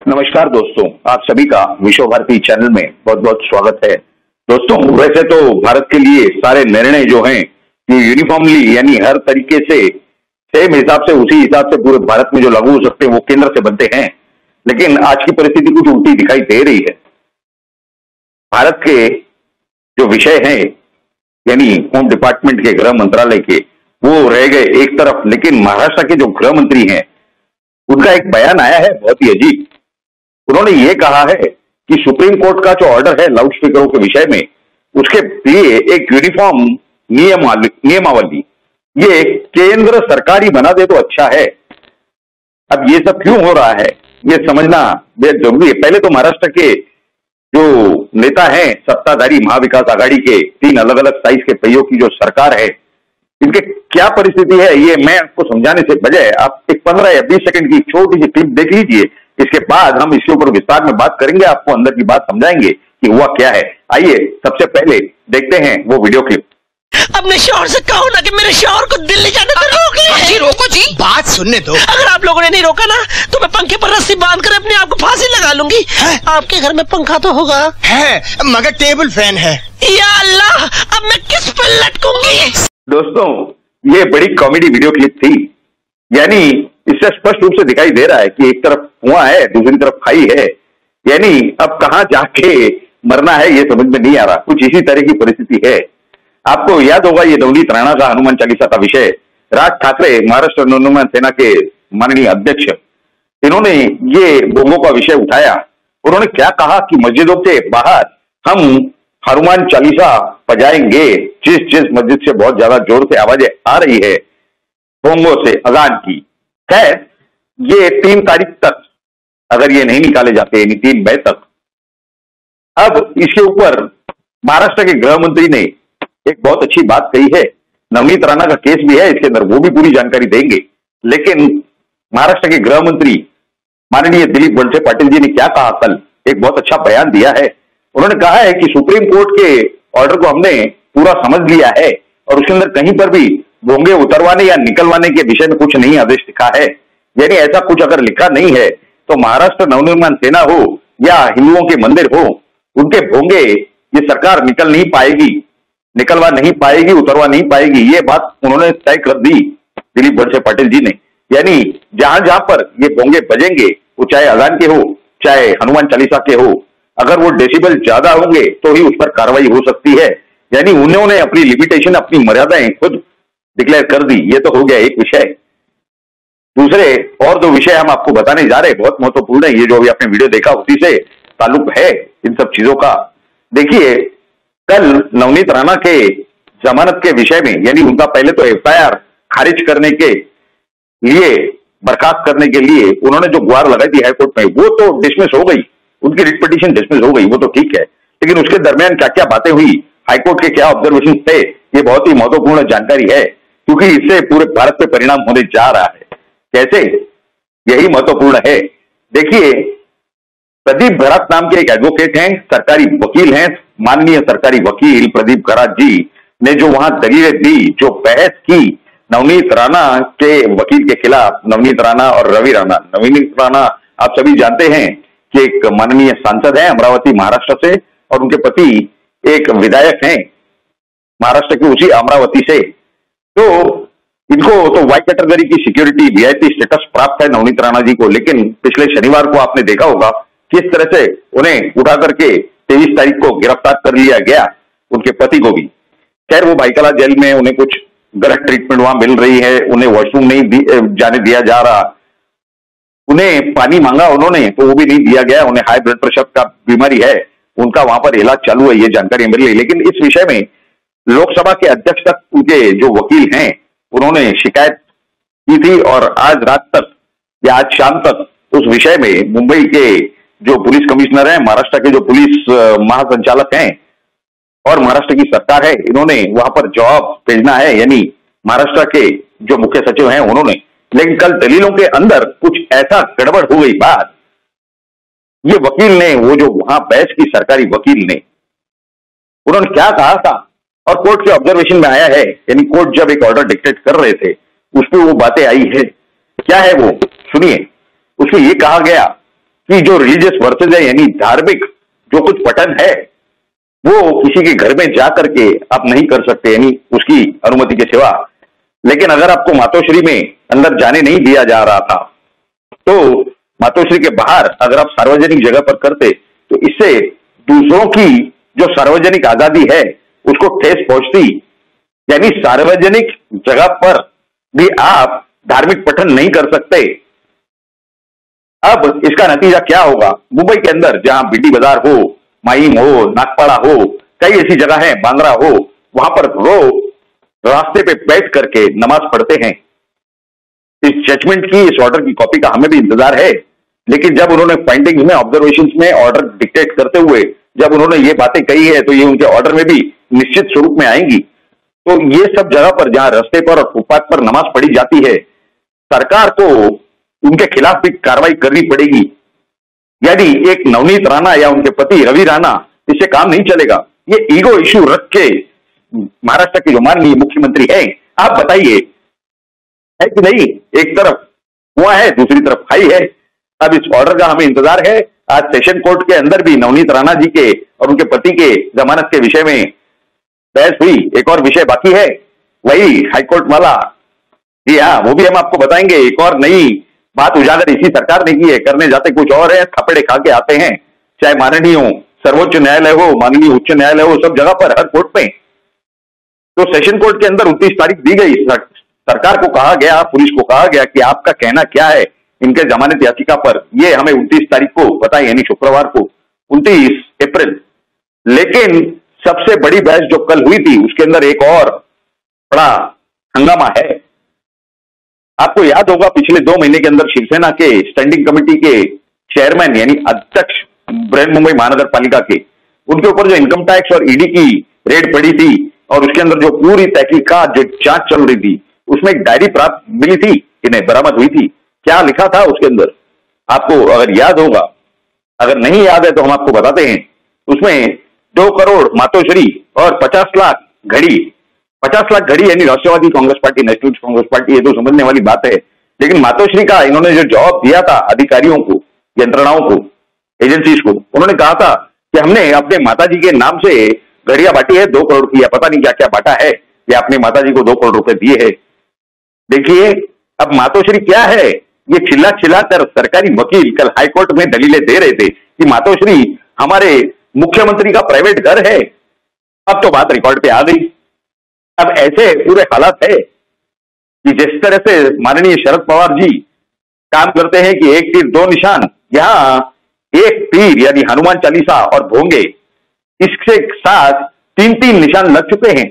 नमस्कार दोस्तों, आप सभी का विश्व भारती चैनल में बहुत बहुत स्वागत है। दोस्तों, वैसे तो भारत के लिए सारे निर्णय जो हैं ये यूनिफॉर्मली यानी हर तरीके से सेम हिसाब से उसी हिसाब से पूरे भारत में जो लागू हो सकते हैं वो केंद्र से बनते हैं, लेकिन आज की परिस्थिति कुछ उल्टी दिखाई दे रही है। भारत के जो विषय हैं यानी होम डिपार्टमेंट के, गृह मंत्रालय के, वो रह गए एक तरफ, लेकिन महाराष्ट्र के जो गृह मंत्री हैं उनका एक बयान आया है बहुत ही अजीब। उन्होंने ये कहा है कि सुप्रीम कोर्ट का जो ऑर्डर है लाउड स्पीकरों के विषय में, उसके लिए एक यूनिफॉर्म नियमावली ये केंद्र सरकार ही बना दे तो अच्छा है। अब ये सब क्यों हो रहा है ये समझना बेहद जरूरी है। पहले तो महाराष्ट्र के जो नेता हैं, सत्ताधारी महाविकास आघाड़ी के, 3 अलग अलग साइज के पहियों की जो सरकार है, इनके क्या परिस्थिति है ये मैं आपको समझाने से बजाय आप एक 15 या 20 सेकंड की छोटी सी क्लिप देख लीजिए। इसके बाद हम इसके ऊपर विस्तार में बात करेंगे, आपको अंदर की बात समझाएंगे कि हुआ क्या है। आइए सबसे पहले देखते हैं वो वीडियो क्लिप। अपने शौहर से कहो ना कि मेरे शौहर को दिल्ली जाने से रोक ले। जी रोको जी, बात सुनने दो। अगर आप लोगों ने नहीं रोका ना तो मैं पंखे पर रस्सी बांध कर अपने आप को फांसी लगा लूंगी। आपके घर में पंखा तो होगा? है, मगर टेबल फैन है। या अल्लाह, अब मैं किस पर लटकूंगी? दोस्तों, ये बड़ी कॉमेडी वीडियो क्लिप थी। यानी इससे स्पष्ट रूप से दिखाई दे रहा है कि एक तरफ कुआं है, दूसरी तरफ खाई है। यानी अब कहां जाके मरना है ये समझ में नहीं आ रहा। कुछ इसी तरह की परिस्थिति है। आपको याद होगा ये नवनीत राणा का हनुमान चालीसा का विषय, राज ठाकरे महाराष्ट्र नवनिर्माण सेना के माननीय अध्यक्ष, इन्होंने ये बोंगों का विषय उठाया। उन्होंने क्या कहा कि मस्जिदों के बाहर हम हनुमान चालीसा बजाएंगे, जिस मस्जिद से बहुत ज्यादा जोर से आवाजें आ रही है बोंगों से अजान की। खैर, ये 3 तारीख तक अगर ये नहीं निकाले जाते, यानी 3 मई तक। अब इसके ऊपर महाराष्ट्र के गृह मंत्री ने एक बहुत अच्छी बात कही है। नवनीत राणा का केस भी है इसके अंदर, वो भी पूरी जानकारी देंगे। लेकिन महाराष्ट्र के गृह मंत्री माननीय दिलीप वळसे पाटिल जी ने क्या कहा कल, एक बहुत अच्छा बयान दिया है। उन्होंने कहा है कि सुप्रीम कोर्ट के ऑर्डर को हमने पूरा समझ लिया है और उसके अंदर कहीं पर भी भोंगे उतरवाने या निकलवाने के विषय में कुछ नहीं आदेश लिखा है। यानी ऐसा कुछ अगर लिखा नहीं है तो महाराष्ट्र नवनिर्माण सेना हो या हिंदुओं के मंदिर हो, उनके भोंगे ये सरकार निकल नहीं पाएगी, निकलवा नहीं पाएगी, उतरवा नहीं पाएगी। ये बात उन्होंने तय कर दी दिलीप वळसे पाटिल जी ने। यानी जहां जहां पर ये भोंगे बजेंगे, वो चाहे अजान के हो चाहे हनुमान चालीसा के हो, अगर वो डेसिबल ज्यादा होंगे तो ही उस पर कार्रवाई हो सकती है। यानी उन्होंने अपनी लिमिटेशन, अपनी मर्यादाएं खुद डिक्लेयर कर दी। ये तो हो गया एक विषय। दूसरे और 2 विषय हम आपको बताने जा रहे हैं, बहुत महत्वपूर्ण है। ये जो अभी आपने वीडियो देखा उसी से ताल्लुक है इन सब चीजों का। देखिए, कल नवनीत राणा के जमानत के विषय में, यानी उनका पहले तो एफआईआर खारिज करने के लिए, बर्खास्त करने के लिए उन्होंने जो गुहार लगाई थी हाईकोर्ट में, वो तो डिसमिस हो गई, उनकी रिट पिटीशन डिसमिस हो गई, वो तो ठीक है। लेकिन उसके दरमियान क्या क्या बातें हुई, हाईकोर्ट के क्या ऑब्जर्वेशन थे, ये बहुत ही महत्वपूर्ण जानकारी है, क्योंकि इससे पूरे भारत पे परिणाम होने जा रहा है। कैसे, यही महत्वपूर्ण है। देखिए, प्रदीप घरात नाम के एक एडवोकेट हैं, सरकारी वकील हैं। माननीय सरकारी वकील प्रदीप घरात जी ने जो वहां दलीलें दी, जो बहस की नवनीत राणा के वकील के खिलाफ, नवनीत राणा और रवि राणा। नवनीत राणा आप सभी जानते हैं कि एक माननीय सांसद है अमरावती महाराष्ट्र से, और उनके पति एक विधायक हैं महाराष्ट्र के उसी अमरावती से। तो इनको तो वाई कैटेगरी की सिक्योरिटी, वीआईपी स्टेटस प्राप्त है नवनीत राणा जी को। लेकिन पिछले शनिवार को आपने देखा होगा किस तरह से उन्हें उठा करके 23 तारीख को गिरफ्तार कर लिया गया, उनके पति को भी। खैर, वो भाईकला जेल में उन्हें कुछ गलत ट्रीटमेंट वहां मिल रही है, उन्हें वॉशरूम नहीं जाने दिया जा रहा, उन्हें पानी मांगा उन्होंने तो वो भी नहीं दिया गया, उन्हें हाई ब्लड प्रेशर का बीमारी है, उनका वहां पर इलाज चालू है, ये जानकारी मिल रही। लेकिन इस विषय में लोकसभा के अध्यक्ष तक उनके जो वकील हैं उन्होंने शिकायत की थी, और आज रात तक या आज शाम तक उस विषय में मुंबई के जो पुलिस कमिश्नर हैं, महाराष्ट्र के जो पुलिस महासंचालक हैं और महाराष्ट्र की सरकार है, इन्होंने वहां पर जवाब भेजना है। यानी महाराष्ट्र के जो मुख्य सचिव हैं उन्होंने। लेकिन कल दलीलों के अंदर कुछ ऐसा गड़बड़ हो गई बात, ये वकील ने, वो जो वहां बहस की सरकारी वकील ने, उन्होंने क्या कहा था और कोर्ट के ऑब्जर्वेशन में आया है। यानी कोर्ट जब एक ऑर्डर डिक्टेट कर रहे थे उस पर वो बातें आई है। क्या है वो, सुनिए। उसमें ये कहा गया कि जो रिलीजियस वर्सेज है, यानी धार्मिक जो कुछ पठन है, वो किसी के घर में जा करके आप नहीं कर सकते, यानी उसकी अनुमति के सिवा। लेकिन अगर आपको मातोश्री में अंदर जाने नहीं दिया जा रहा था, तो मातोश्री के बाहर अगर आप सार्वजनिक जगह पर करते, तो इससे दूसरों की जो सार्वजनिक आजादी है उसको ठेस पहुंचती। यानी सार्वजनिक जगह पर भी आप धार्मिक पठन नहीं कर सकते। अब इसका नतीजा क्या होगा? मुंबई के अंदर जहां बीटी बाजार हो, माहिम हो, नागपाड़ा हो, कई ऐसी जगह है, बांद्रा हो, वहां पर लोग रास्ते पे बैठ करके नमाज पढ़ते हैं। इस जजमेंट की, इस ऑर्डर की कॉपी का हमें भी इंतजार है, लेकिन जब उन्होंने फाइंडिंग्स में, ऑब्जर्वेशंस में ऑर्डर डिक्टेट करते हुए जब उन्होंने ये बातें कही है, तो ये उनके ऑर्डर में भी निश्चित स्वरूप में आएंगी। तो ये सब जगह पर जहां रास्ते पर और फुटपाथ पर नमाज पढ़ी जाती है, सरकार को उनके खिलाफ भी कार्रवाई करनी पड़ेगी। यानी एक नवनीत राणा या उनके पति रवि राणा, इससे काम नहीं चलेगा। ये ईगो इश्यू रख के महाराष्ट्र के जो माननीय मुख्यमंत्री हैं, आप बताइए, है कि नहीं? एक तरफ कुआं है, दूसरी तरफ खाई है। अब इस ऑर्डर का हमें इंतजार है। आज सेशन कोर्ट के अंदर भी नवनीत राणा जी के और उनके पति के जमानत के विषय में बहस हुई। एक और विषय बाकी है, वही हाईकोर्ट वाला। जी हाँ, वो भी हम आपको बताएंगे। एक और नई बात उजागर इसी सरकार ने की है, करने जाते कुछ और है, थपेड़े खा के आते हैं। चाहे माननीय सर्वोच्च न्यायालय हो, माननीय उच्च न्यायालय हो, सब जगह पर, हर कोर्ट में। तो सेशन कोर्ट के अंदर 29 तारीख दी गई। सरकार को कहा गया, पुलिस को कहा गया कि आपका कहना क्या है इनके जमानत याचिका पर, ये हमें 29 तारीख को बताएं, यानी शुक्रवार को, 29 अप्रैल। लेकिन सबसे बड़ी बहस जो कल हुई थी, उसके अंदर एक और बड़ा हंगामा है। आपको याद होगा, पिछले 2 महीने के अंदर शिवसेना के स्टैंडिंग कमेटी के चेयरमैन यानी अध्यक्ष बृहन्मुंबई महानगर पालिका के, उनके ऊपर जो इनकम टैक्स और ईडी की रेड पड़ी थी और उसके अंदर जो पूरी तहकीकात, जो जांच चल रही थी, उसमें एक डायरी प्राप्त मिली थी, इन्हें बरामद हुई थी। क्या लिखा था उसके अंदर, आपको अगर याद होगा, अगर नहीं याद है तो हम आपको बताते हैं। उसमें 2 करोड़ मातोश्री और 50 लाख घड़ी, 50 लाख घड़ी यानी Rashtravadi Congress party, national Congress party, ये तो समझने वाली बात है। लेकिन मातोश्री का इन्होंने जो जवाब दिया था अधिकारियों को, यंत्रणाओं को, एजेंसीज को, उन्होंने कहा था कि हमने अपने माताजी के नाम से घड़ियां बांटी है 2 करोड़ की, या पता नहीं क्या क्या बांटा है, या अपने माताजी को 2 करोड़ रुपए दिए है। देखिए, अब मातोश्री क्या है, ये चिल्ला चिल्ला कर सरकारी वकील कल हाईकोर्ट में दलीलें दे रहे थे कि मातोश्री हमारे मुख्यमंत्री का प्राइवेट घर है। अब तो बात रिकॉर्ड पे आ गई। अब ऐसे पूरे हालात है कि जिस तरह से माननीय शरद पवार जी काम करते हैं कि एक तीर 2 निशान, यहां एक तीर यानी हनुमान चालीसा और भोंगे, इसके साथ 3-3 निशान लग चुके हैं।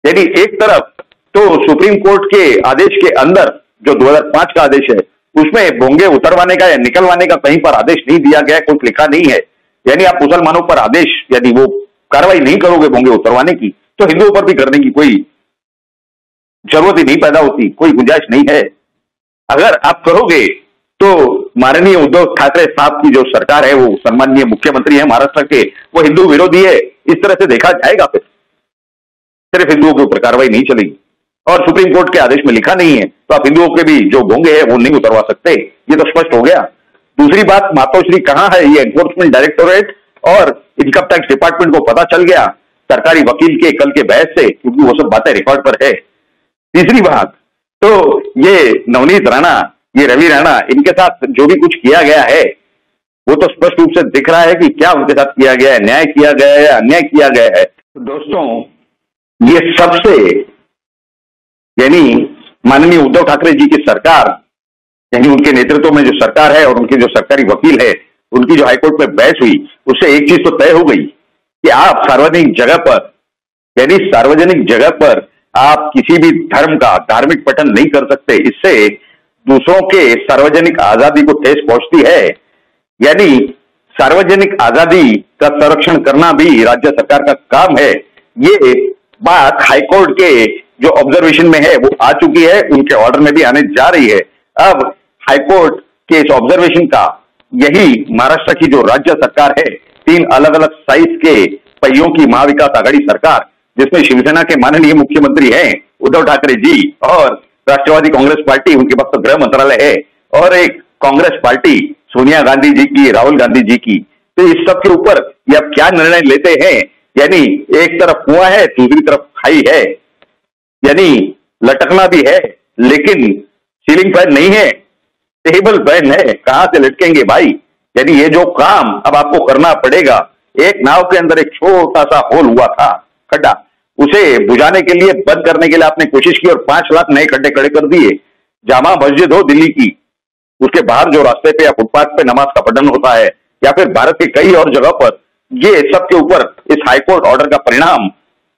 यानी एक तरफ तो सुप्रीम कोर्ट के आदेश के अंदर, जो 2005 का आदेश है, उसमें भोंगे उतरवाने का या निकलवाने का कहीं पर आदेश नहीं दिया गया, कुछ लिखा नहीं है। यानी आप मुसलमानों पर आदेश, यदि वो कार्रवाई नहीं करोगे भोंगे उतरवाने की, तो हिंदुओं पर भी करने की कोई जरूरत ही नहीं पैदा होती, कोई गुंजाइश नहीं है। अगर आप करोगे तो माननीय उद्धव ठाकरे साहब की जो सरकार है, वो सम्माननीय मुख्यमंत्री है महाराष्ट्र के, वो हिंदू विरोधी है, इस तरह से देखा जाएगा। फिर सिर्फ हिंदुओं के ऊपर कार्रवाई नहीं चलेगी, और सुप्रीम कोर्ट के आदेश में लिखा नहीं है तो आप हिंदुओं के भी जो भोंगे हैं वो नहीं उतरवा सकते, ये तो स्पष्ट हो गया। दूसरी बात, मातोश्री कहां है, ये एनफोर्समेंट डायरेक्टोरेट और इनकम टैक्स डिपार्टमेंट को पता चल गया सरकारी वकील के कल के बहस से, क्योंकि वो सब बातें रिकॉर्ड पर है। तीसरी बात, तो ये नवनीत राणा, ये रवि राणा, इनके साथ जो भी कुछ किया गया है, वो तो स्पष्ट रूप से दिख रहा है कि क्या उनके साथ किया गया है, न्याय किया गया है या अन्याय किया गया है। तो दोस्तों, ये सबसे, यानी माननीय उद्धव ठाकरे जी की सरकार, यानी उनके नेतृत्व में जो सरकार है और उनके जो सरकारी वकील है, उनकी जो हाईकोर्ट में बहस हुई, उससे एक चीज तो तय हो गई कि आप सार्वजनिक जगह पर, यानी सार्वजनिक जगह पर आप किसी भी धर्म का धार्मिक पठन नहीं कर सकते। इससे दूसरों के सार्वजनिक आजादी को ठेस पहुंचती है। यानी सार्वजनिक आजादी का संरक्षण करना भी राज्य सरकार का काम है। ये बात हाईकोर्ट के जो ऑब्जर्वेशन में है वो आ चुकी है, उनके ऑर्डर में भी आने जा रही है। अब हाईकोर्ट के इस ऑब्जर्वेशन का यही महाराष्ट्र की जो राज्य सरकार है, 3 अलग अलग साइज के पहियों की महाविकास आघाड़ी सरकार, जिसमें शिवसेना के माननीय मुख्यमंत्री हैं उद्धव ठाकरे जी, और राष्ट्रवादी कांग्रेस पार्टी, उनके पास तो गृह मंत्रालय है, और एक कांग्रेस पार्टी सोनिया गांधी जी की, राहुल गांधी जी की। तो इस सब के ऊपर ये अब क्या निर्णय लेते हैं, यानी एक तरफ कुआं है, दूसरी तरफ खाई है, यानी लटकना भी है लेकिन सीलिंग फैन नहीं है, टेबल फैन है, कहां से लटकेंगे भाई। यानी ये जो काम अब आपको करना पड़ेगा, एक नाव के अंदर एक छोटा सा होल हुआ था, खड्डा, उसे बुझाने के लिए, बंद करने के लिए आपने कोशिश की और 5 लाख नए खड्डे खड़े कर दिए। जामा मस्जिद हो दिल्ली की, उसके बाहर जो रास्ते पे या फुटपाथ पे नमाज का पठन होता है, या फिर भारत के कई और जगह पर, ये सब के ऊपर इस हाईकोर्ट ऑर्डर का परिणाम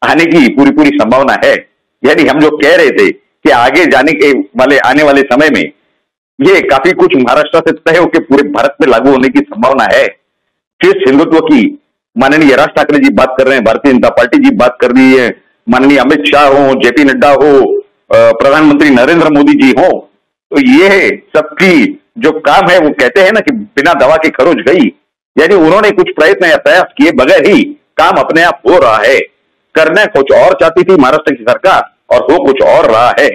आने की पूरी पूरी संभावना है। यानी हम जो कह रहे थे कि आगे जाने के वाले आने वाले समय में ये काफी कुछ महाराष्ट्र से तय होकर पूरे भारत में लागू होने की संभावना है। फिर हिंदुत्व की माननीय राज ठाकरे जी बात कर रहे हैं, भारतीय जनता पार्टी जी बात कर रही है, माननीय अमित शाह हो, जेपी नड्डा हो, प्रधानमंत्री नरेंद्र मोदी जी हो, तो ये सबकी जो काम है वो कहते हैं ना कि बिना दवा के खरोच गई। यानी उन्होंने कुछ प्रयत्न या प्रयास किए बगैर ही काम अपने आप हो रहा है। करना कुछ और चाहती थी महाराष्ट्र की सरकार और हो कुछ और रहा है।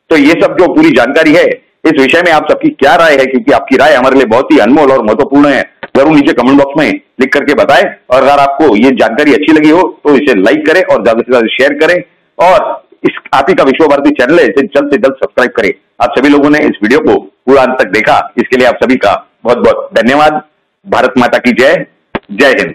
तो ये सब जो पूरी जानकारी है, इस विषय में आप सबकी क्या राय है, क्योंकि आपकी राय हमारे लिए बहुत ही अनमोल और महत्वपूर्ण है। जरूर नीचे कमेंट बॉक्स में लिख करके बताएं, और अगर आपको ये जानकारी अच्छी लगी हो तो इसे लाइक करें और ज्यादा से ज्यादा शेयर करें, और इस आप ही का विश्व भारती चैनल है, इसे जल्द से जल्द सब्सक्राइब करें। आप सभी लोगों ने इस वीडियो को पूरा अंत तक देखा, इसके लिए आप सभी का बहुत बहुत धन्यवाद। भारत माता की जय, जय हिंद।